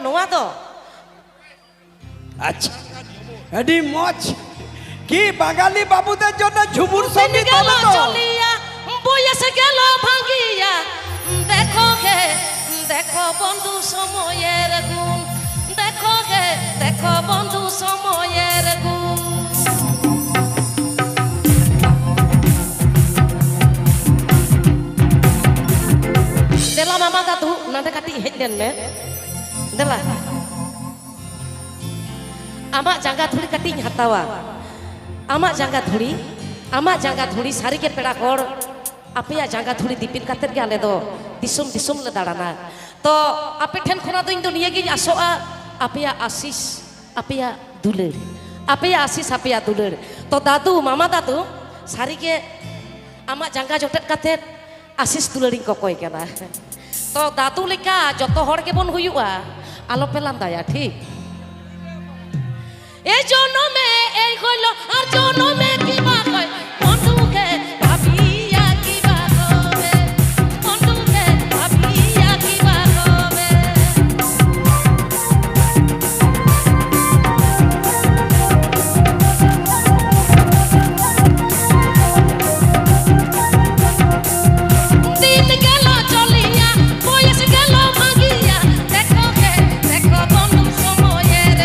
নোয়া দো আচ্ছা এডি মচ কি বাঙালি বাবুদের জন্য ঝুমুর সঙ্গীত হবে তো চলিয়া বয়স গেল ভাঙ্গিয়া দেখো গে দেখো বন্ধু সময়ের গুণ দেখো গে দেখো বন্ধু সময়ের গুণ দেলা মামা দাদু নাতে কাটি hedge lane May দেলা ama jangga thuri kating hatawa ama jangga thuri sari ke peda hor apya jangga thuri dipin kater ge ale do disum le darana to ape then khona do indo niye ge asoa apya asis apya duler to dadu mama dadu sari ke ama jangga jotet kater asis dulerin kokoi kana to dadu leka joto hor ke bon huyua alo pelan daya thik এই জনমে এই হইল আর জনমে কি বা কয় বন্ধুকে ভাবিয়া কি বা হবে বন্ধুকে ভাবিয়া কি বা হবে দিন গেল চলিয়া বয়স গেল ভাগিয়া দেখো গে দেখো বন্ধু সময়ের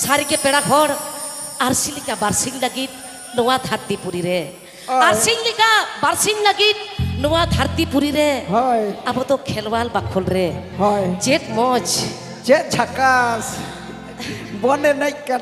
सारी के पेड़ा घर आरसिलिका बारसिंग लगित नोआ धरतीपुरी रे आरसिलिका बारसिंग लगित नोआ धरतीपुरी रे হয় अब तो खेलवाल बाखल रे হয় जेट मौज যে ঝাকাস বনে নাই কেন